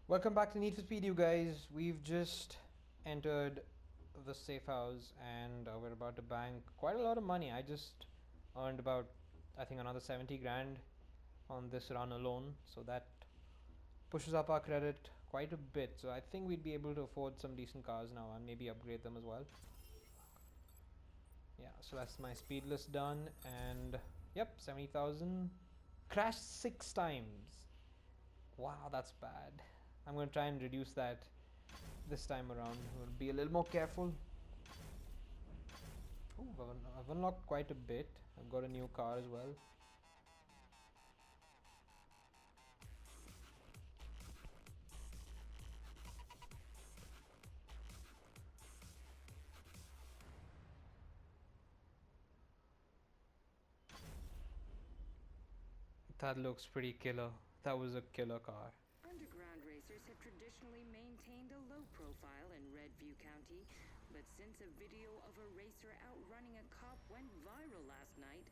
Welcome back to Need for Speed, you guys. We've just entered the safe house and we're about to bank quite a lot of money. I just earned about, I think, another 70 grand on this run alone. So that pushes up our credit quite a bit. So I think we'd be able to afford some decent cars now and maybe upgrade them as well. Yeah, so that's my speed list done. And yep, 70,000. Crashed 6 times. Wow, that's bad. I'm going to try and reduce that this time around. We'll be a little more careful. Ooh, I've unlocked quite a bit. I've got a new car as well. That looks pretty killer. That was a killer car. Underground racers have traditionally maintained a low profile in Redview County, but since a video of a racer outrunning a cop went viral last night,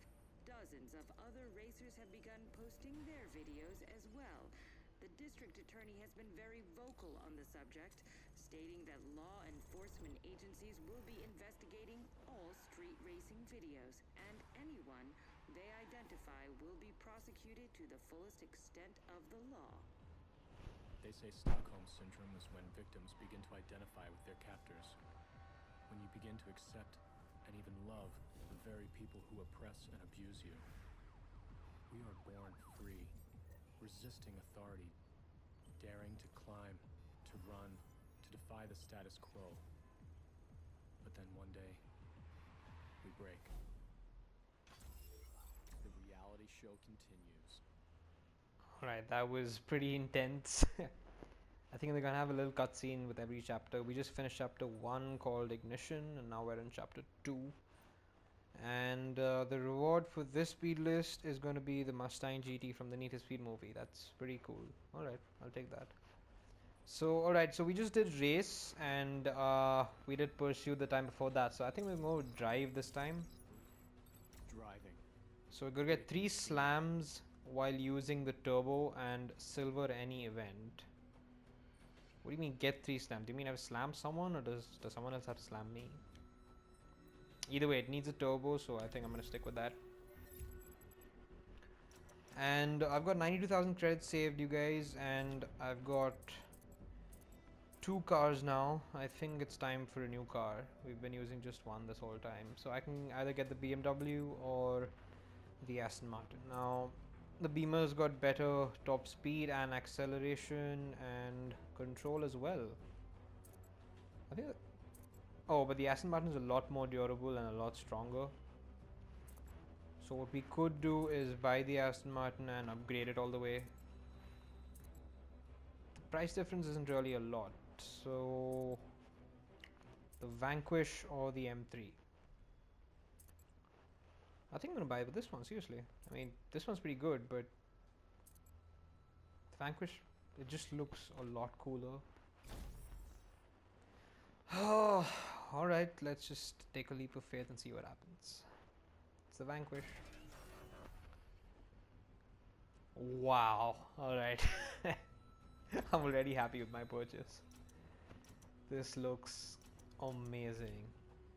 dozens of other racers have begun posting their videos as well. The district attorney has been very vocal on the subject, stating that law enforcement agencies will be investigating all street racing videos, and anyone they identify will be prosecuted to the fullest extent of the law. They say Stockholm Syndrome is when victims begin to identify with their captors. When you begin to accept and even love the very people who oppress and abuse you. We are born free, resisting authority, daring to climb, to run, to defy the status quo. But then one day, we break. The reality show continues. Alright, that was pretty intense. I think they're gonna have a little cutscene with every chapter. We just finished chapter 1 called Ignition, and now we're in chapter 2. And the reward for this speed list is going to be the Mustang GT from the Need for Speed movie. That's pretty cool. Alright, I'll take that. So, alright, so we just did race, and we did pursuit the time before that. So I think we're more drive this time. Driving. So we're going to get 3 slams while using the turbo and silver any event. What do you mean get 3 slams? Do you mean I've slammed someone, or does someone else have to slam me? Either way, it needs a turbo, so I think I'm going to stick with that. And I've got 92,000 credits saved, you guys, and I've got 2 cars now. I think it's time for a new car. We've been using just one this whole time. So I can either get the BMW or the Aston Martin. Now, the Beamer's got better top speed and acceleration and control as well. I think... Oh, but the Aston Martin is a lot more durable and a lot stronger. So what we could do is buy the Aston Martin and upgrade it all the way. The price difference isn't really a lot. So the Vanquish or the M3. I think I'm gonna buy this one, seriously. I mean, this one's pretty good, but the Vanquish, it just looks a lot cooler. Oh, alright, let's just take a leap of faith and see what happens. It's the Vanquish. Wow, alright. I'm already happy with my purchase. This looks amazing.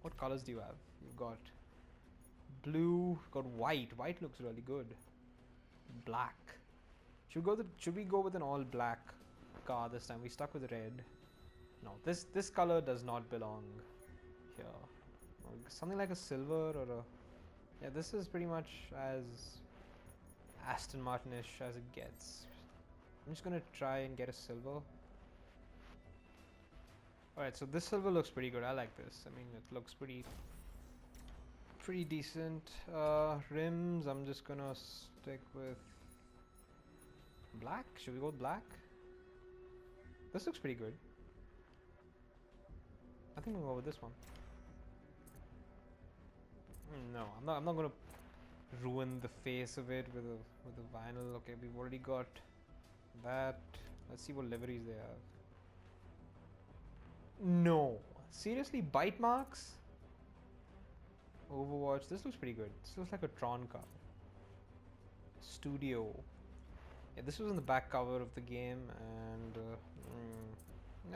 What colors do you have? You've got blue, got white. White looks really good. Black. Should we go with an all black car this time? We stuck with red. No, this color does not belong here. Something like a silver or a... Yeah, this is pretty much as Aston Martin-ish as it gets. I'm just gonna try and get a silver. Alright, so this silver looks pretty good. I like this. I mean, it looks pretty decent. Rims, I'm just gonna stick with black. Should we go with black? This looks pretty good. I think we'll go with this one. No, I'm not gonna ruin the face of it with a vinyl. Okay, we've already got that. Let's see what liveries they have. No, seriously, bite marks. Overwatch. This looks pretty good. This looks like a Tron car. Studio. Yeah, this was in the back cover of the game, and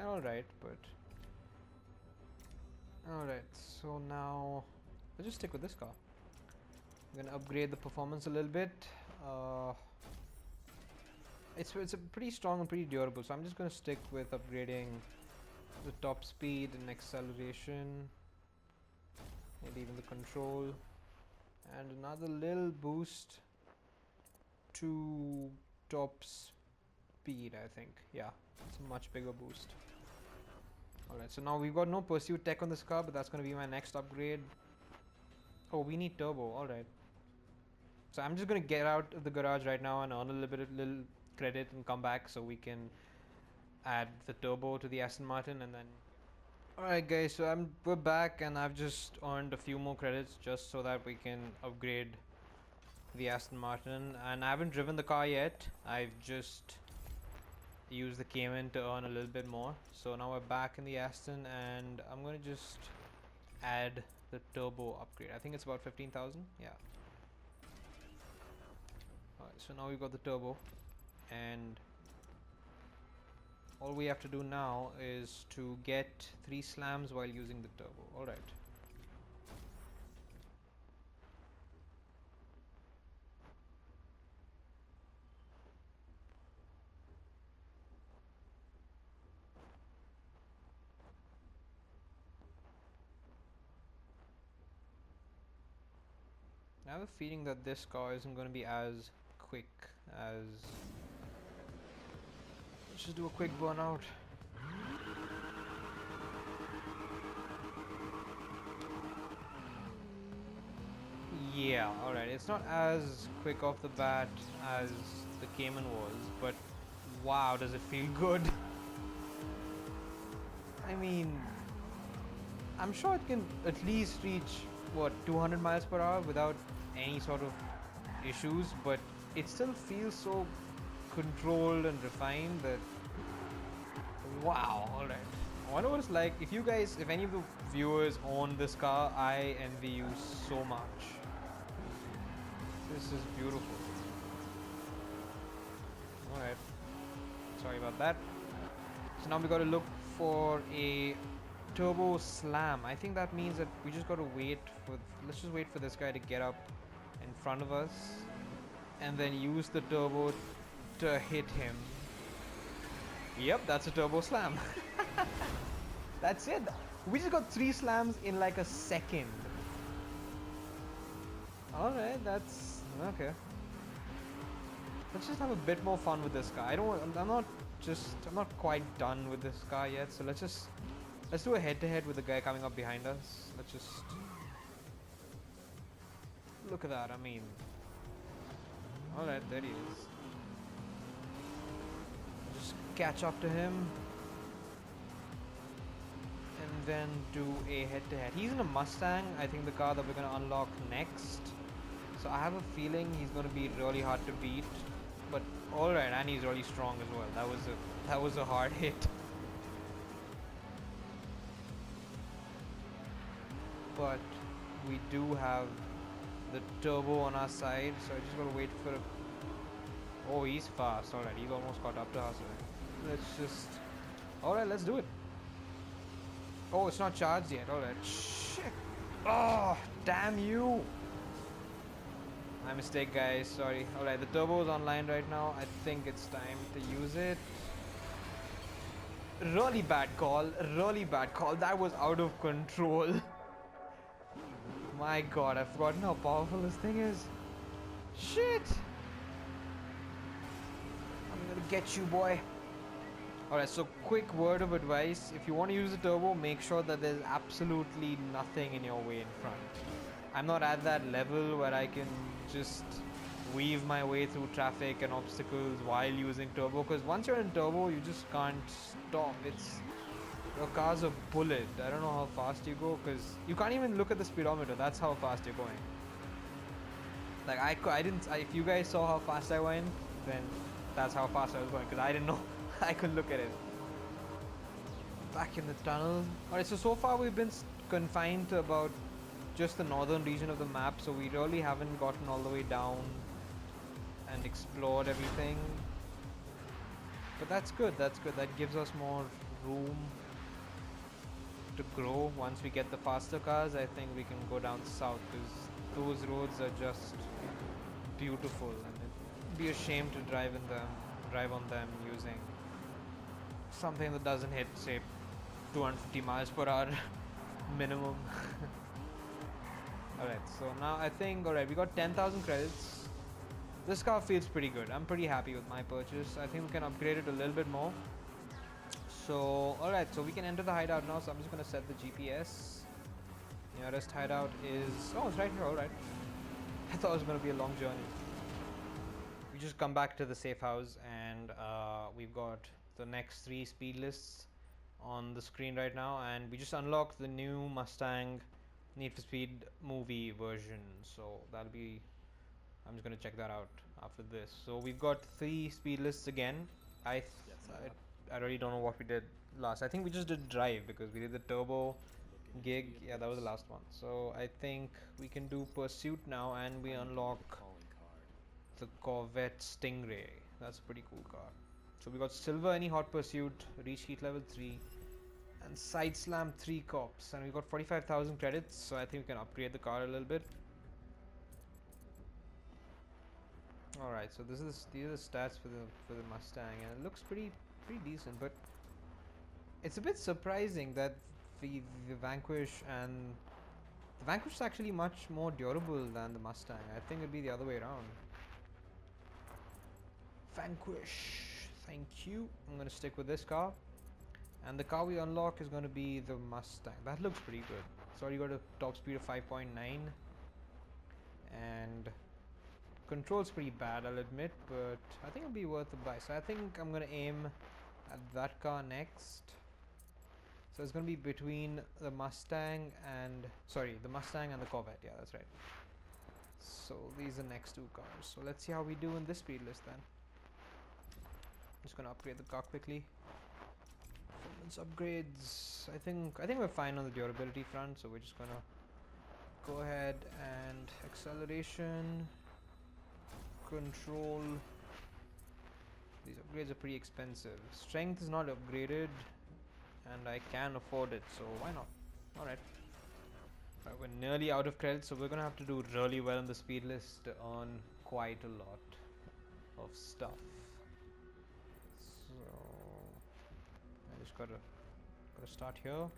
they're alright, but alright, so now let's just stick with this car. I'm gonna upgrade the performance a little bit. It's a pretty strong and pretty durable, so I'm just gonna stick with upgrading the top speed and acceleration, maybe even the control, and another little boost to top speed, I think. Yeah, it's a much bigger boost. Alright, so now we've got no pursuit tech on this car, but that's gonna be my next upgrade. Oh, we need turbo, alright. So I'm just gonna get out of the garage right now and earn a little credit and come back so we can add the turbo to the Aston Martin and then. Alright guys, so we're back and I've just earned a few more credits just so that we can upgrade the Aston Martin, and I haven't driven the car yet. I've just used the Cayman to earn a little bit more. So now we're back in the Aston and I'm gonna just add the turbo upgrade. I think it's about 15,000. Yeah. Alright, so now we've got the turbo, and all we have to do now is to get 3 slams while using the turbo. Alright. I have a feeling that this car isn't going to be as quick as... Let's just do a quick burnout. Yeah, alright, it's not as quick off the bat as the Cayman was, but wow, does it feel good. I mean, I'm sure it can at least reach, what, 200 miles per hour without any sort of issues, but it still feels so controlled and refined that wow. Alright, I wonder what it's like. If any of the viewers own this car, I envy you so much. This is beautiful. Alright, sorry about that. So now we got to look for a turbo slam. I think that means that we just got to let's just wait for this guy to get up in front of us and then use the turbo to hit him. Yep, that's a turbo slam. That's it. We just got 3 slams in like a second. Alright, that's okay. Let's just have a bit more fun with this guy. I'm not quite done with this guy yet, so let's do a head-to-head with the guy coming up behind us. Let's just look at that. I mean, alright, there he is. Just catch up to him and then do a head-to-head. He's in a Mustang, I think the car that we're going to unlock next. So I have a feeling he's going to be really hard to beat. But alright, and he's really strong as well. That was a hard hit. But we do have the turbo on our side, so I just gotta wait for Oh, he's fast. Alright, he's almost caught up to us. Alright, let's do it. Oh, it's not charged yet. Alright. Shit. Oh, damn you. My mistake, guys. Sorry. Alright, the turbo is online right now. I think it's time to use it. Really bad call. Really bad call. That was out of control. My god, I've forgotten how powerful this thing is. Shit! I'm gonna get you, boy. Alright, so quick word of advice. If you want to use the turbo, make sure that there's absolutely nothing in your way in front. I'm not at that level where I can just weave my way through traffic and obstacles while using turbo, because once you're in turbo, you just can't stop. Your car's a bullet. I don't know how fast you go, because you can't even look at the speedometer. That's how fast you're going. Like if you guys saw how fast I went, then that's how fast I was going, because I didn't know. I couldn't look at it. Back in the tunnel. Alright, so far we've been confined to about just the northern region of the map, so we really haven't gotten all the way down and explored everything. But that's good, that gives us more room to grow. Once we get the faster cars, I think we can go down south, because those roads are just beautiful, and it'd be a shame to drive on them using something that doesn't hit, say, 250 miles per hour minimum. Alright, so now I think, alright, we got 10,000 credits. This car feels pretty good. I'm pretty happy with my purchase. I think we can upgrade it a little bit more. So, alright, so we can enter the hideout now. So I'm just going to set the GPS. Nearest hideout is... Oh, it's right here, alright. I thought it was going to be a long journey. We just come back to the safe house, and we've got the next 3 speed lists on the screen right now, and we just unlocked the new Mustang Need for Speed movie version. So that'll be... I'm just going to check that out after this. So we've got 3 speed lists again. I really don't know what we did last. I think we just did drive, because we did the turbo gig. Yeah, that was the last one. So I think we can do pursuit now, and we unlock the Corvette Stingray. That's a pretty cool car. So we got silver any hot pursuit, reach heat level 3, and side slam 3 cops, and we got 45,000 credits. So I think we can upgrade the car a little bit. Alright, so these are the stats for the Mustang, and it looks pretty decent, but it's a bit surprising that the Vanquish is actually much more durable than the Mustang. I think it'd be the other way around. Vanquish, thank you. I'm gonna stick with this car, and the car we unlock is gonna be the Mustang. That looks pretty good. It's already got a top speed of 5.9, and control's pretty bad, I'll admit, but I think it'll be worth the buy. So I think I'm gonna aim at that car next. So it's gonna be between the Mustang and the Corvette. Yeah, that's right. So these are next 2 cars. So let's see how we do in this speed list then. Just gonna upgrade the car quickly. Performance upgrades. I think we're fine on the durability front, so we're just gonna go ahead and acceleration, control. These upgrades are pretty expensive. Strength is not upgraded, and I can afford it, so why not? Alright. We're nearly out of credits, so we're gonna have to do really well in the speed list to earn quite a lot of stuff. So I just gotta start here.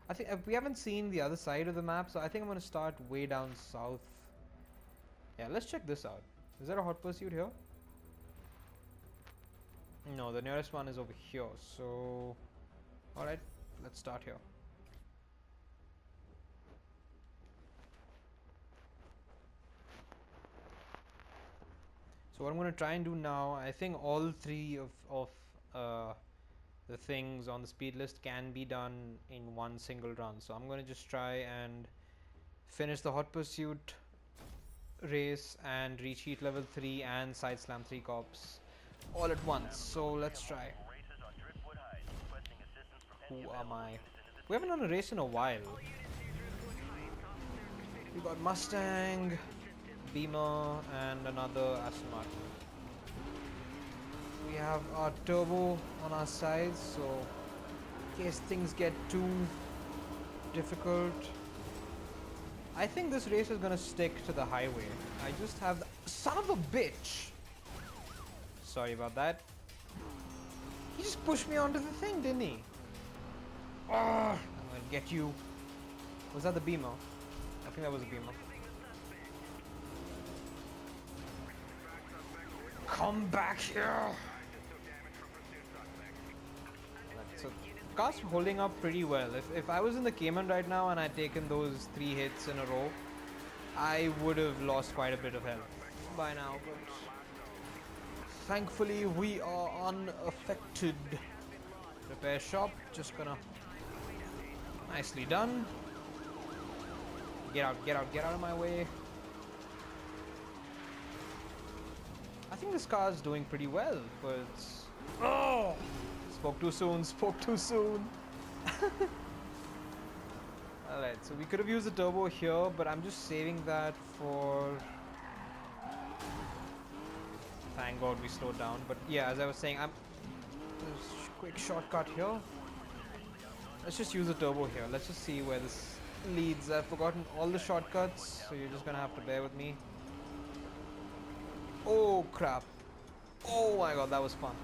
I think we haven't seen the other side of the map, so I think I'm gonna start way down south. Yeah, let's check this out. Is there a hot pursuit here? No, the nearest one is over here. So, alright, let's start here. So what I'm going to try and do now, I think all 3 of the things on the speed list can be done in one single run. So I'm going to just try and finish the hot pursuit race and reach heat level 3 and side slam 3 cops all at once. So let's try. Who am I? We haven't done a race in a while. We got Mustang, Beamer, and another Aston Martin. We have our turbo on our sides, so in case things get too difficult, I think this race is gonna stick to the highway. I just have the son of a bitch. Sorry about that. He just pushed me onto the thing, didn't he? Oh, I'm gonna get you. Was that the Beamer? I think that was a Beamer. Come back here! So, car's holding up pretty well. If I was in the Cayman right now and I'd taken those 3 hits in a row, I would have lost quite a bit of health by now, but thankfully we are unaffected. Repair shop, just gonna... Nicely done. Get out of my way. I think this car is doing pretty well, but... Oh! Spoke too soon. Alright, so we could have used the turbo here, but I'm just saving that for... Thank God we slowed down. But yeah, as I was saying, quick shortcut here. Let's just use a turbo here. Let's just see where this leads. I've forgotten all the shortcuts, so you're just gonna have to bear with me. Oh crap. Oh my god, that was fun.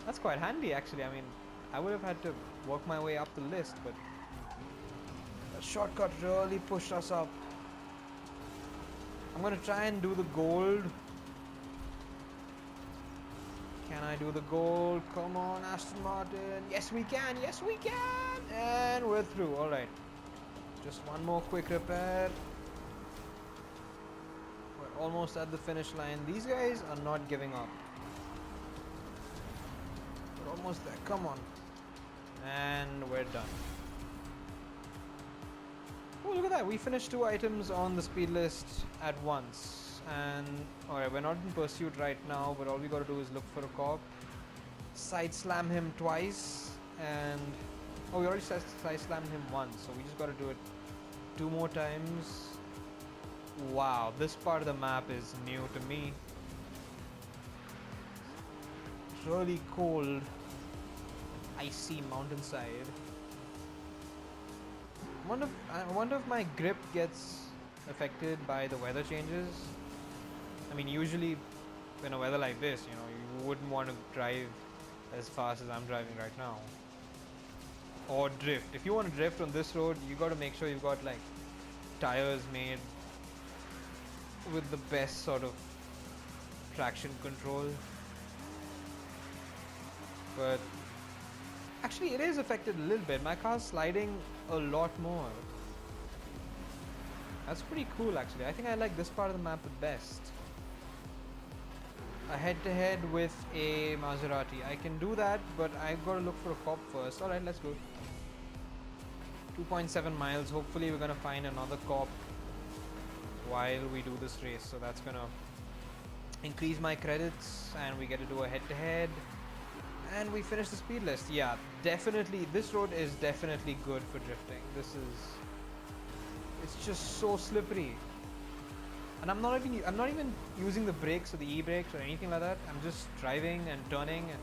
That's quite handy actually. I mean, I would have had to work my way up the list, but the shortcut really pushed us up. I'm gonna try and do the gold. Can I do the gold? Come on, Aston Martin. Yes, we can. Yes, we can. And we're through. All right. Just one more quick repair. We're almost at the finish line. These guys are not giving up. We're almost there. Come on. And we're done. Oh, look at that. We finished 2 items on the speed list at once. And alright, we're not in pursuit right now, but all we gotta do is look for a cop, side slam him twice, and oh, we already side slammed him once, so we just gotta do it 2 more times. Wow, this part of the map is new to me. It's really cold, icy mountainside. I wonder if my grip gets affected by the weather changes. I mean, usually in a weather like this, you know, you wouldn't want to drive as fast as I'm driving right now. Or drift. If you want to drift on this road, you got to make sure you've got like tires made with the best sort of traction control. But actually it is affected a little bit. My car's sliding a lot more. That's pretty cool actually. I think I like this part of the map the best. A head-to-head with a Maserati. I can do that, but I've got to look for a cop first. Alright, let's go. 2.7 miles. Hopefully we're going to find another cop while we do this race. So that's going to increase my credits and we get to do a head-to-head. And we finish the speed list. Yeah, definitely. This road is definitely good for drifting. It's just so slippery. And I'm not even using the brakes or the e-brakes or anything like that. I'm just driving and turning and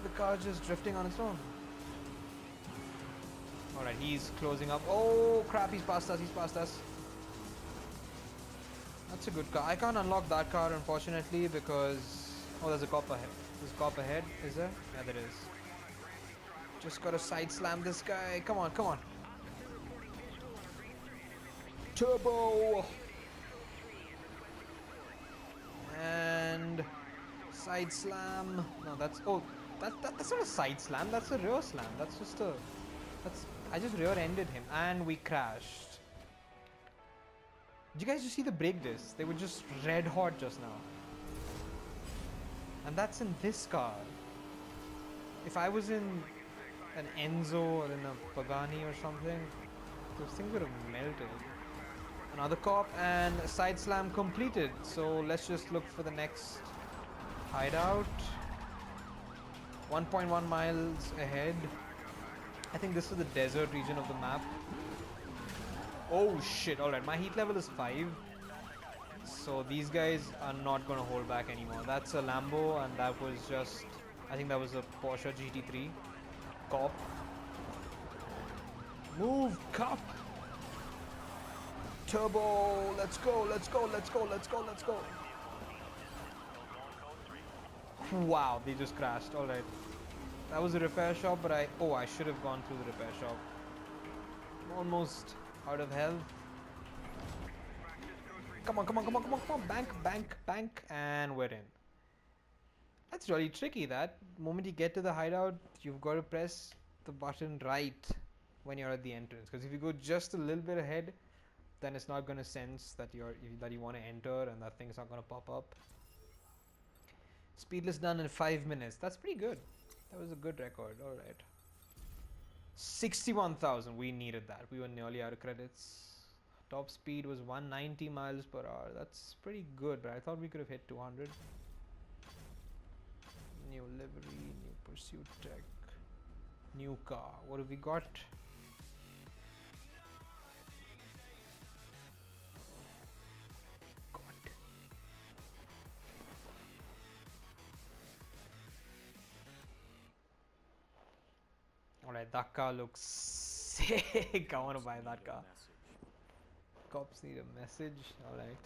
the car's just drifting on its own. Alright, he's closing up. Oh crap, he's past us. That's a good car. I can't unlock that car unfortunately because... Oh, there's a cop ahead. There's a cop ahead, is there? Yeah, there is. Just gotta side slam this guy. Come on. Turbo! And side slam. No, that's that's not a side slam. That's a rear slam. I just rear-ended him, and we crashed. Did you guys just see the brake discs? They were just red hot just now. And that's in this car. If I was in an Enzo or in a Pagani or something, those things would have melted. Another cop and a side slam completed. So let's just look for the next hideout. 1.1 miles ahead. I think this is the desert region of the map. Oh shit, alright, my heat level is 5. So these guys are not gonna hold back anymore. That's a Lambo and that was just... I think that was a Porsche GT3. Cop. Move, cop! Turbo! Let's go! Wow, they just crashed. Alright. That was a repair shop, but I should have gone through the repair shop. I'm almost out of health. Come on. Bank. And we're in. That's really tricky, that. The moment you get to the hideout, you've got to press the button right when you're at the entrance. Because if you go just a little bit ahead, then it's not going to sense that you want to enter and that thing's not going to pop up. Speedless done in 5 minutes. That's pretty good. That was a good record. Alright. 61,000. We needed that. We were nearly out of credits. Top speed was 190 miles per hour. That's pretty good, but I thought we could have hit 200. New livery, new pursuit tech, new car. What have we got? Alright, that car looks sick. I want to buy that car. Cops need a message. Alright.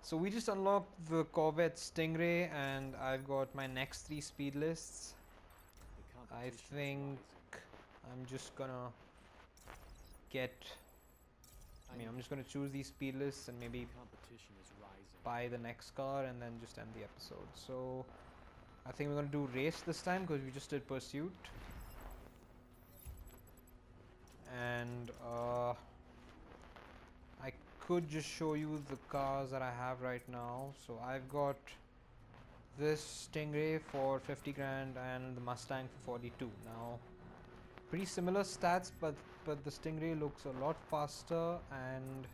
So we just unlocked the Corvette Stingray and I've got my next 3 speed lists. I think I'm just gonna I'm just gonna choose these speed lists and maybe buy the next car and then just end the episode. So I think we're gonna do race this time because we just did pursuit. And I could just show you the cars that I have right now. So I've got this Stingray for 50 grand and the Mustang for 42. Now pretty similar stats, but the Stingray looks a lot faster, and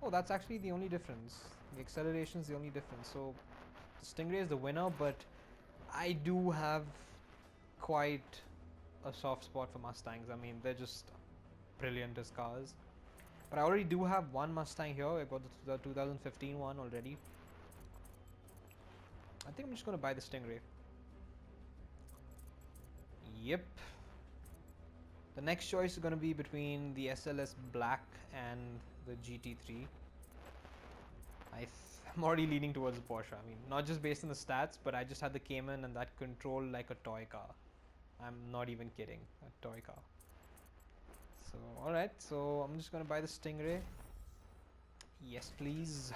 oh, that's actually the only difference. The acceleration is the only difference. So the Stingray is the winner, but I do have quite a soft spot for Mustangs. I mean, they're just brilliant as cars. But I already do have one Mustang here. I got the 2015 one already. I think I'm just gonna buy the Stingray. Yep. The next choice is gonna be between the SLS Black and the GT3. I'm already leaning towards the Porsche. I mean, not just based on the stats, but I just had the Cayman and that controlled like a toy car. I'm not even kidding, a toy car. So, alright, so I'm just gonna buy the Stingray. Yes, please.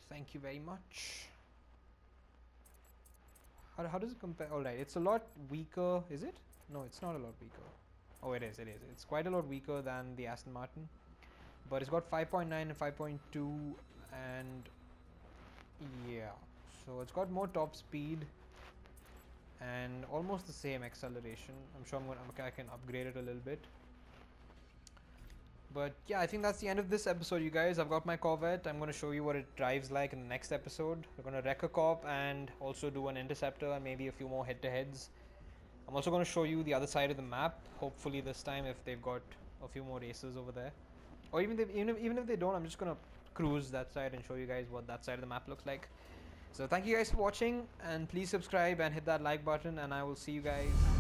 Thank you very much. How does it compare? Alright, it's a lot weaker, is it? No, it's not a lot weaker. Oh, it is. It's quite a lot weaker than the Aston Martin. But it's got 5.9 and 5.2 and yeah. So it's got more top speed and almost the same acceleration. I'm sure I can upgrade it a little bit. But yeah, I think that's the end of this episode, you guys. I've got my Corvette. I'm going to show you what it drives like in the next episode. We're going to wreck a cop and also do an interceptor and maybe a few more head-to-heads. I'm also going to show you the other side of the map, hopefully this time, if they've got a few more races over there. Or even if they don't, I'm just going to cruise that side and show you guys what that side of the map looks like. So thank you guys for watching, and please subscribe and hit that like button, and I will see you guys